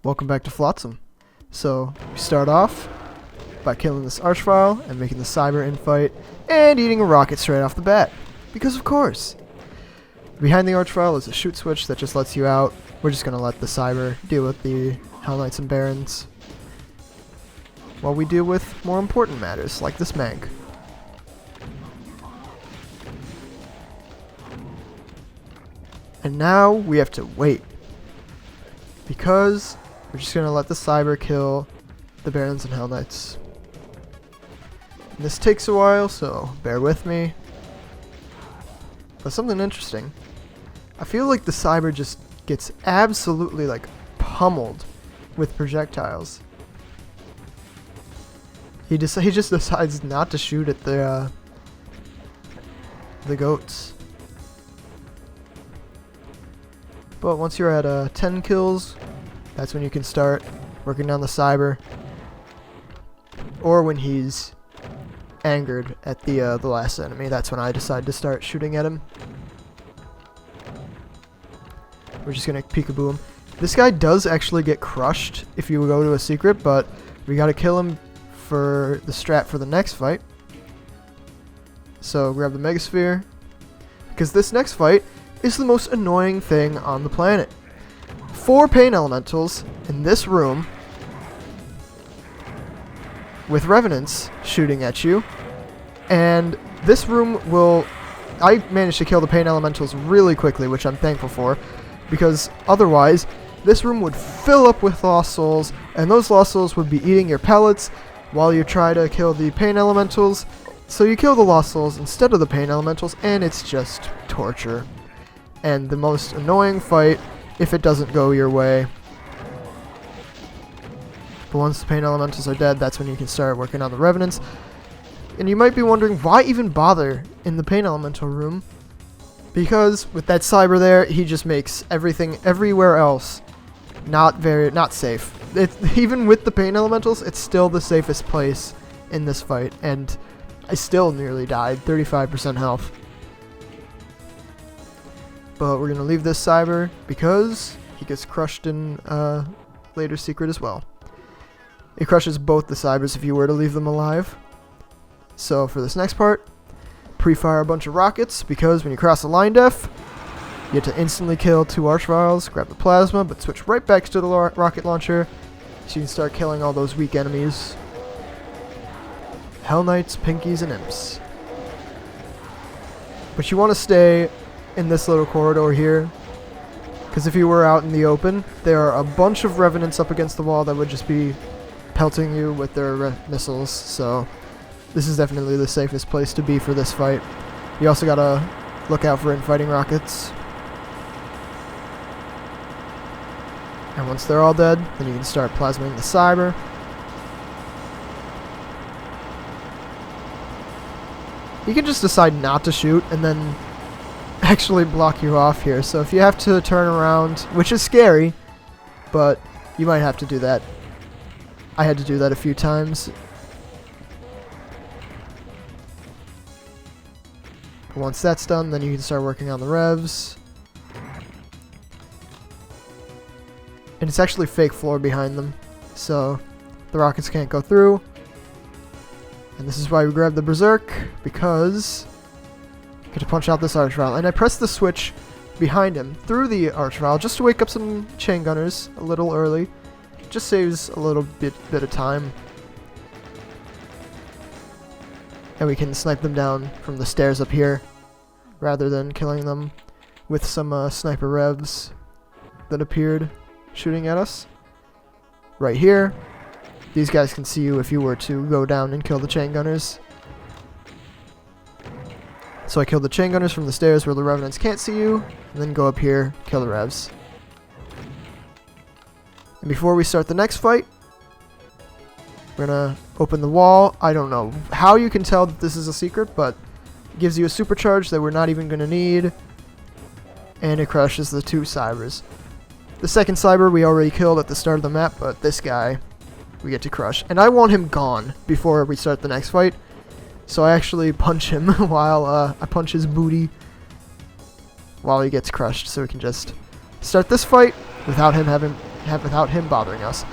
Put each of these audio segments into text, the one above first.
Welcome back to Flotsam. So, we start off by killing this Archvile and making the Cyber infight and eating a rocket straight off the bat. Because of course. Behind the Archvile is a shoot switch that just lets you out. We're just going to let the Cyber deal with the Hell Knights and Barons while we deal with more important matters like this Mag. And now we have to wait. Because we're just going to let the Cyber kill the Barons and Hell Knights. And this takes a while, so bear with me. But something interesting. I feel like the Cyber just gets absolutely pummeled with projectiles. He just decides not to shoot at the goats. But once you're at 10 kills, that's when you can start working down the Cyber. Or when he's angered at the last enemy, that's when I decide to start shooting at him. We're just gonna peekaboo him. This guy does actually get crushed if you go to a secret, but we gotta kill him for the strat for the next fight. So grab the Megasphere, because this next fight is the most annoying thing on the planet. 4 Pain Elementals in this room with Revenants shooting at you, and this room will... I managed to kill the Pain Elementals really quickly, which I'm thankful for, because otherwise this room would fill up with Lost Souls, and those Lost Souls would be eating your pellets while you try to kill the Pain Elementals. So you kill the Lost Souls instead of the Pain Elementals, and it's just torture. And the most annoying fight if it doesn't go your way. But once the Pain Elementals are dead, that's when you can start working on the Revenants. And you might be wondering, why even bother in the Pain Elemental room? Because with that Cyber there, he just makes everything everywhere else not safe. Even with the Pain Elementals, it's still the safest place in this fight. And I still nearly died, 35% health. But we're going to leave this Cyber because he gets crushed in later secret as well. It crushes both the Cybers if you were to leave them alive. So for this next part, pre-fire a bunch of rockets, because when you cross the line def, you get to instantly kill 2 Archviles, grab the Plasma, but switch right back to the rocket launcher so you can start killing all those weak enemies. Hell Knights, Pinkies, and Imps. But you want to stay in this little corridor here, because if you were out in the open, there are a bunch of Revenants up against the wall that would just be pelting you with their missiles, so this is definitely the safest place to be for this fight. You also gotta look out for infighting rockets. And once they're all dead, then you can start plasming the Cyber. You can just decide not to shoot and then actually block you off here. So if you have to turn around, which is scary, but you might have to do that. I had to do that a few times. But once that's done, then you can start working on the revs. And it's actually fake floor behind them, so the rockets can't go through. And this is why we grab the Berserk, because I get to punch out this Archvile. And I press the switch behind him through the Archvile just to wake up some chain gunners a little early. It just saves a little bit of time. And we can snipe them down from the stairs up here, rather than killing them with some sniper revs that appeared shooting at us. Right here, these guys can see you if you were to go down and kill the chain gunners. So I killed the chain gunners from the stairs where the Revenants can't see you, and then go up here, kill the revs. And before we start the next fight, we're gonna open the wall. I don't know how you can tell that this is a secret, but it gives you a supercharge that we're not even gonna need, and it crushes the 2 Cybers. The second Cyber we already killed at the start of the map, but this guy we get to crush. And I want him gone before we start the next fight, so I actually punch him while I punch his booty while he gets crushed, so we can just start this fight without him having without him bothering us.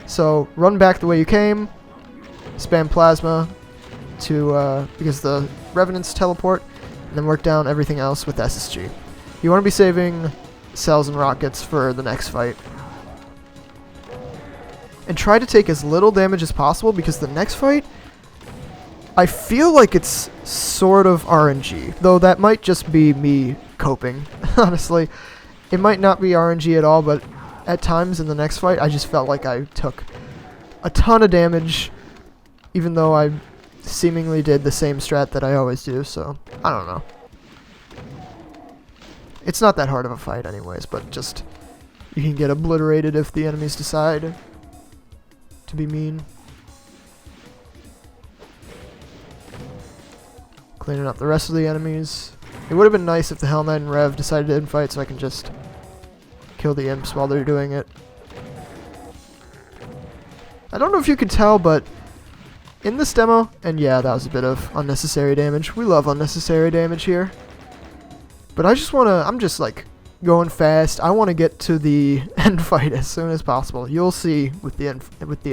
So run back the way you came, spam plasma to because the revenants teleport, and then work down everything else with SSG. You want to be saving cells and rockets for the next fight. And try to take as little damage as possible, because the next fight, I feel like it's sort of RNG. Though that might just be me coping, honestly. It might not be RNG at all, but at times in the next fight, I just felt like I took a ton of damage, even though I seemingly did the same strat that I always do, so I don't know. It's not that hard of a fight anyways, but just you can get obliterated if the enemies decide to be mean. Cleaning up the rest of the enemies. It would have been nice if the Hell Knight and Rev decided to infight so I can just kill the imps while they're doing it. I don't know if you could tell, but in this demo, and yeah, that was a bit of unnecessary damage. We love unnecessary damage here. But I'm just like going fast. I want to get to the end fight as soon as possible. You'll see with the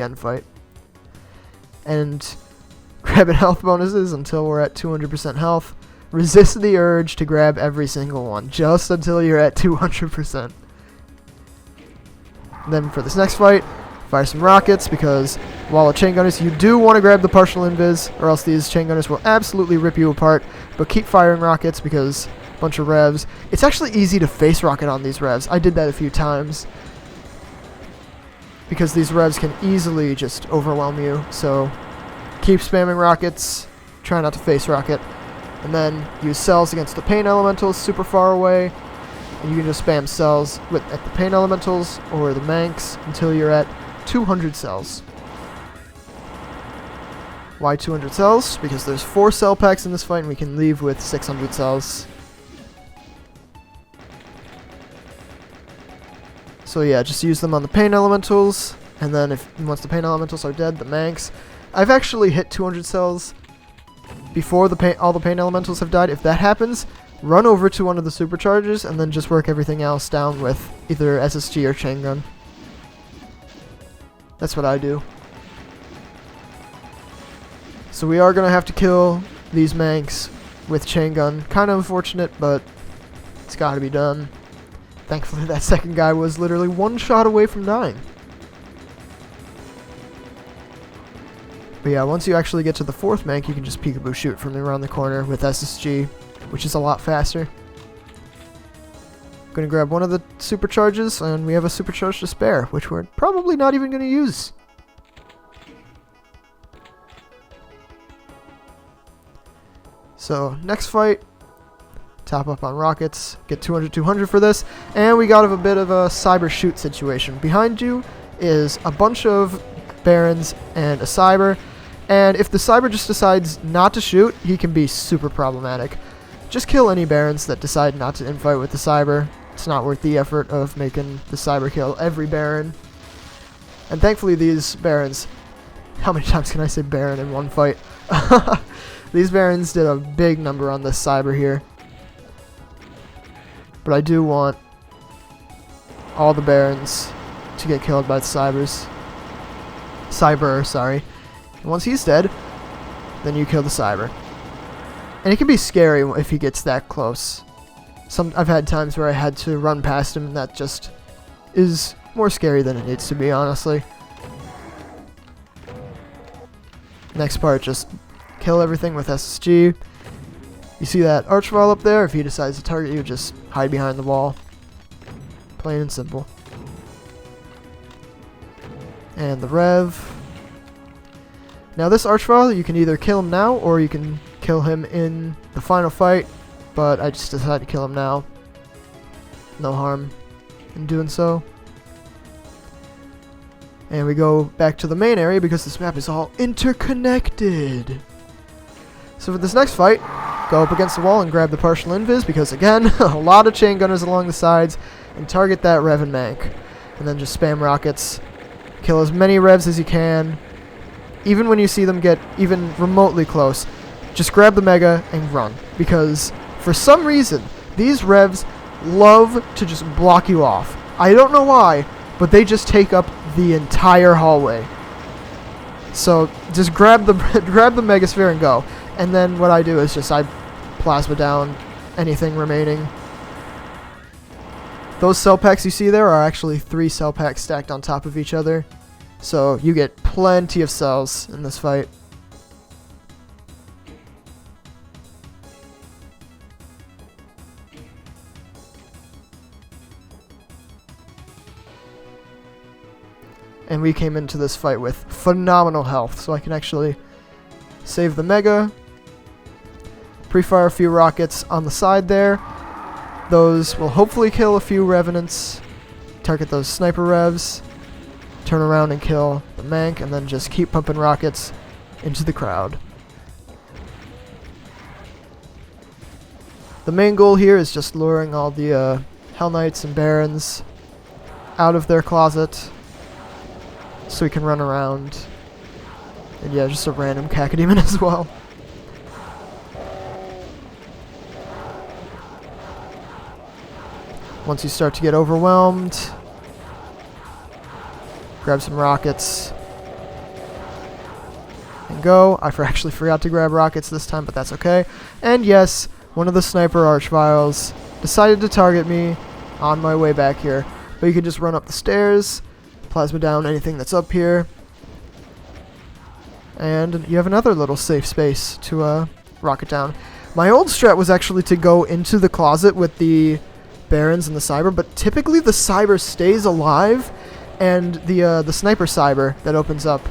end fight. And grabbing health bonuses until we're at 200% health. Resist the urge to grab every single one, just until you're at 200%. Then for this next fight, fire some rockets, because while a chain gunners, you do want to grab the partial invis, or else these chain gunners will absolutely rip you apart. But keep firing rockets, because bunch of revs. It's actually easy to face rocket on these revs. I did that a few times, because these revs can easily just overwhelm you. So keep spamming rockets, try not to face rocket, and then use cells against the pain elementals super far away, and you can just spam cells at the pain elementals or the manx until you're at 200 cells. Why 200 cells? Because there's 4 cell packs in this fight and we can leave with 600 cells. So yeah, just use them on the pain elementals, and then once the pain elementals are dead, the manx. I've actually hit 200 cells before all the pain elementals have died. If that happens, run over to one of the supercharges and then just work everything else down with either SSG or chain gun. That's what I do. So we are going to have to kill these manx with chain gun. Kind of unfortunate, but it's got to be done. Thankfully that second guy was literally one shot away from dying. But yeah, once you actually get to the 4th mank, you can just peekaboo shoot from around the corner with SSG, which is a lot faster. I'm going to grab one of the supercharges, and we have a supercharge to spare, which we're probably not even going to use. So, next fight, top up on rockets, get 200 for this, and we got a bit of a cyber shoot situation. Behind you is a bunch of barons and a cyber, and if the cyber just decides not to shoot, he can be super problematic. Just kill any barons that decide not to infight with the cyber. It's not worth the effort of making the cyber kill every baron. And thankfully these barons, how many times can I say baron in one fight? These barons did a big number on this cyber here. But I do want all the barons to get killed by the cybers. Cyber, sorry. And once he's dead, then you kill the cyber. And it can be scary if he gets that close. I've had times where I had to run past him, and that just is more scary than it needs to be, honestly. Next part, just kill everything with SSG. You see that archvile up there? If he decides to target you, just hide behind the wall. Plain and simple. And the Rev. Now this archvile, you can either kill him now, or you can kill him in the final fight, but I just decided to kill him now. No harm in doing so. And we go back to the main area because this map is all interconnected. So for this next fight, go up against the wall and grab the partial invis, because again, a lot of chain gunners along the sides, and target that Rev and Mank. And then just spam rockets. Kill as many Revs as you can. Even when you see them get even remotely close, just grab the Mega and run. Because for some reason, these Revs love to just block you off. I don't know why, but they just take up the entire hallway. So just grab the grab the Megasphere and go. And then what I do is just I plasma down anything remaining. Those cell packs you see there are actually 3 cell packs stacked on top of each other. So you get plenty of cells in this fight. And we came into this fight with phenomenal health, so I can actually save the Mega. Pre-fire a few rockets on the side there. Those will hopefully kill a few Revenants. Target those sniper revs. Turn around and kill the Mank, and then just keep pumping rockets into the crowd. The main goal here is just luring all the Hell Knights and Barons out of their closet, so we can run around. And yeah, just a random Cacodemon as well. Once you start to get overwhelmed, grab some rockets and go. I actually forgot to grab rockets this time, but that's okay. And yes, one of the sniper archviles decided to target me on my way back here. But you can just run up the stairs, plasma down anything that's up here, and you have another little safe space to rocket down. My old strat was actually to go into the closet with the Barons and the Cyber, but typically the Cyber stays alive, and the Sniper Cyber that opens up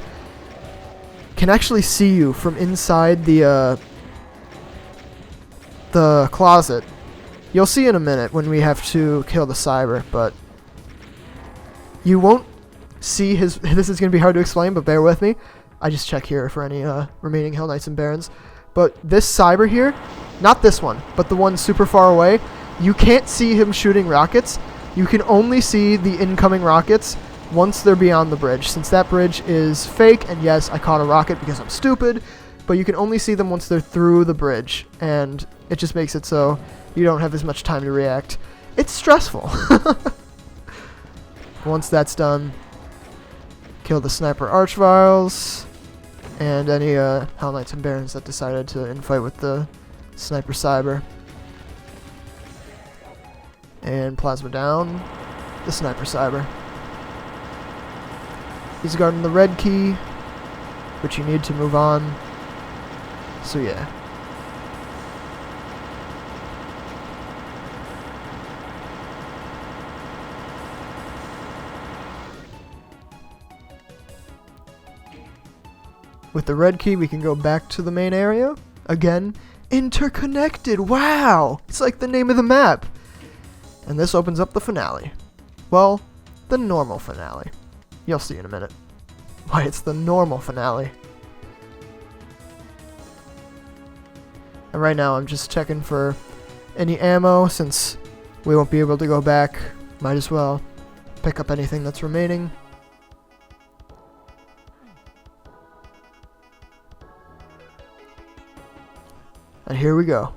can actually see you from inside the closet. You'll see in a minute when we have to kill the Cyber, but you won't see his... This is going to be hard to explain, but bear with me. I just check here for any remaining Hell Knights and Barons. But this Cyber here, not this one, but the one super far away, you can't see him shooting rockets. You can only see the incoming rockets once they're beyond the bridge, since that bridge is fake, and yes, I caught a rocket because I'm stupid, but you can only see them once they're through the bridge, and it just makes it so you don't have as much time to react. It's stressful. Once that's done, kill the Sniper Archviles, and any Hell Knights and Barons that decided to infight with the Sniper Cyber. And plasma down the Sniper Cyber. He's guarding the red key, which you need to move on. So yeah. With the red key, we can go back to the main area. Again, interconnected. Wow! It's like the name of the map. And this opens up the finale. Well, the normal finale. You'll see in a minute why it's the normal finale. And right now I'm just checking for any ammo, since we won't be able to go back. Might as well pick up anything that's remaining. And here we go.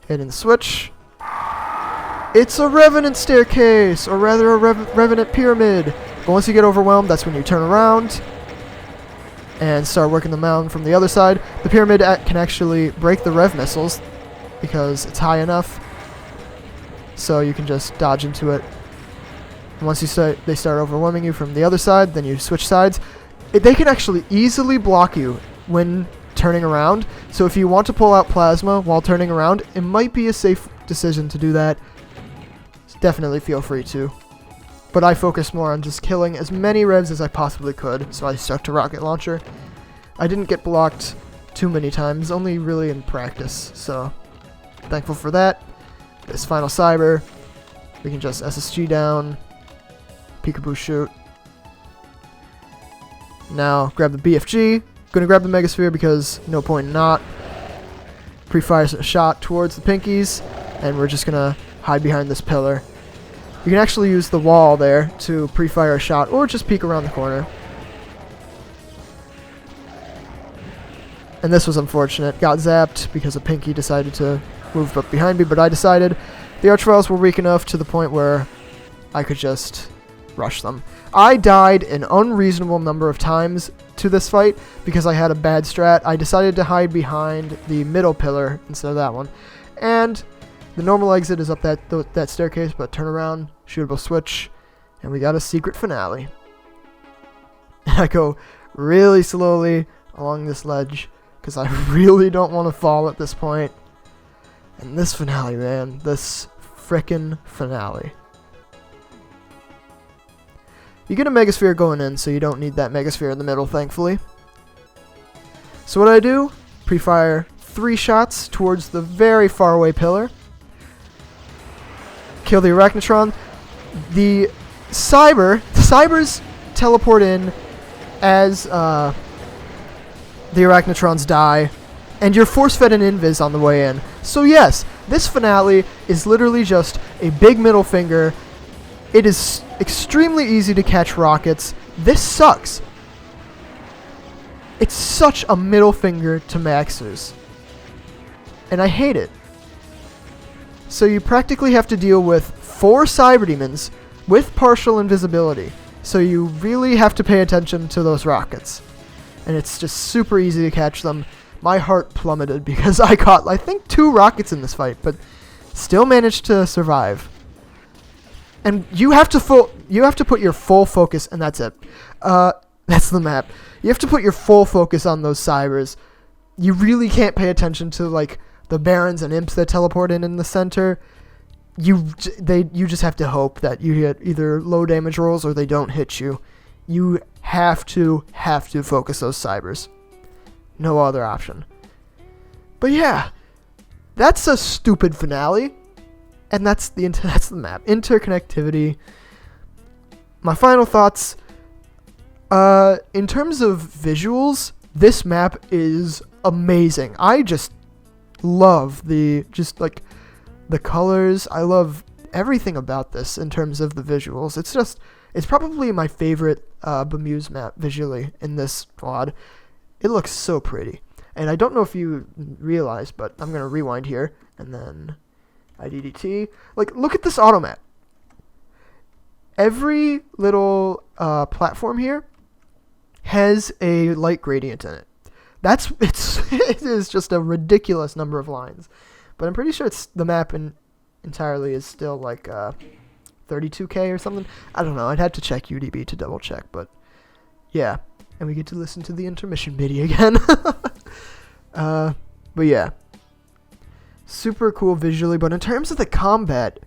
Hitting the switch. It's a Revenant staircase, or rather a Revenant pyramid. But once you get overwhelmed, that's when you turn around and start working the mountain from the other side. The pyramid can actually break the Rev missiles because it's high enough, so you can just dodge into it. And once they start overwhelming you from the other side, then you switch sides. They can actually easily block you when turning around, so if you want to pull out plasma while turning around, it might be a safe decision to do that. Definitely feel free to. But I focused more on just killing as many revs as I possibly could, so I stuck to rocket launcher. I didn't get blocked too many times, only really in practice, so thankful for that. This final Cyber, we can just SSG down, peekaboo shoot. Now grab the BFG. Gonna grab the Megasphere because no point in not. Pre-fire a shot towards the Pinkies, and we're just gonna hide behind this pillar. You can actually use the wall there to pre-fire a shot, or just peek around the corner. And this was unfortunate. Got zapped because a Pinky decided to move up behind me, but I decided the Archviles were weak enough to the point where I could just rush them. I died an unreasonable number of times to this fight because I had a bad strat. I decided to hide behind the middle pillar instead of that one. And the normal exit is up that staircase, but turn around, shootable switch, and we got a secret finale. And I go really slowly along this ledge because I really don't want to fall at this point. And this finale, man, this frickin' finale. You get a megasphere going in, so you don't need that megasphere in the middle, thankfully. So what I do, pre-fire 3 shots towards the very far away pillar. Kill the Arachnotron. The Cybers teleport in as the Arachnotrons die, and you're force-fed an invis on the way in. So yes, this finale is literally just a big middle finger. It is extremely easy to catch rockets. This sucks. It's such a middle finger to maxers, and I hate it. So you practically have to deal with 4 Cyber Demons with partial invisibility. So you really have to pay attention to those rockets. And it's just super easy to catch them. My heart plummeted because I caught, I think, 2 rockets in this fight, but still managed to survive. And you have to put your full focus, and that's it. That's the map. You have to put your full focus on those Cybers. You really can't pay attention to, like, the Barons and Imps that teleport in the center. You just have to hope that you get either low damage rolls or they don't hit you. You have to focus those Cybers. No other option. But yeah, that's a stupid finale, and that's the map. Interconnectivity. My final thoughts. In terms of visuals, this map is amazing. I just love the colors. I love everything about this in terms of the visuals. It's probably my favorite Bemuse map visually in this WAD. It looks so pretty. And I don't know if you realize, but I'm going to rewind here and then IDDT. Like, look at this auto map. Every little platform here has a light gradient in it. It is just a ridiculous number of lines. But I'm pretty sure the map entirely is still like 32K or something. I don't know. I'd have to check UDB to double check, but yeah. And we get to listen to the intermission MIDI again. But yeah. Super cool visually, but in terms of the combat,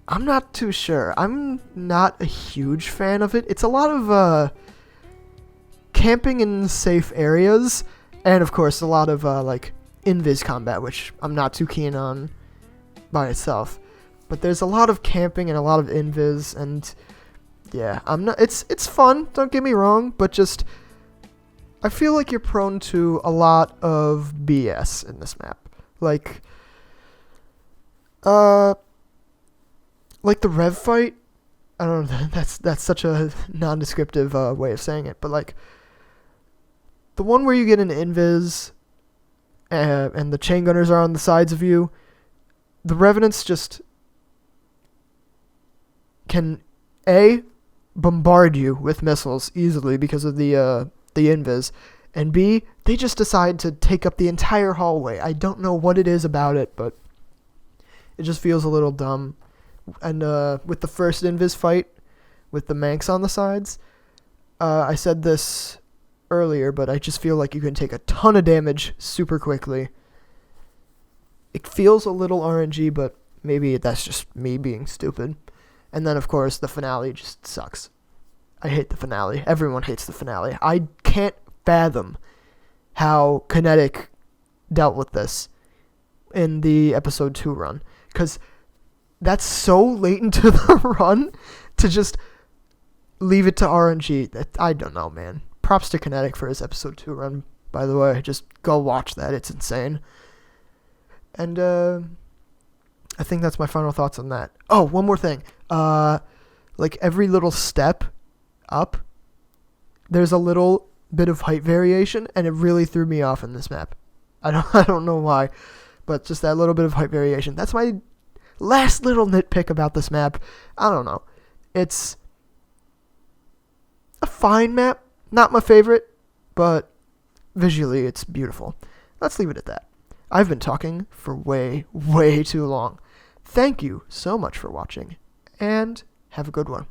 I'm not too sure. I'm not a huge fan of it. It's a lot of camping in safe areas, and of course a lot of like invis combat, which I'm not too keen on by itself. But there's a lot of camping and a lot of invis, and yeah, it's fun, don't get me wrong, but just I feel like you're prone to a lot of BS in this map. Like the Rev fight, I don't know, that's such a non-descriptive way of saying it, but like the one where you get an invis and the chain gunners are on the sides of you, the Revenants just can bombard you with missiles easily because of the invis, and B, they just decide to take up the entire hallway. I don't know what it is about it, but it just feels a little dumb. And with the first invis fight with the Manx on the sides, I said this earlier, but I just feel like you can take a ton of damage super quickly. It feels a little RNG, but maybe that's just me being stupid. And then, of course, the finale just sucks. I hate the finale. Everyone hates the finale. I can't fathom how Kinetic dealt with this in the episode 2 run, because that's so late into the run to just leave it to RNG. That, I don't know, man. Props to Kinetic for his episode 2 run, by the way. Just go watch that. It's insane. And I think that's my final thoughts on that. Oh, one more thing. Like every little step up, there's a little bit of height variation, and it really threw me off in this map. I don't know why, but just that little bit of height variation. That's my last little nitpick about this map. I don't know. It's a fine map. Not my favorite, but visually it's beautiful. Let's leave it at that. I've been talking for way, way too long. Thank you so much for watching, and have a good one.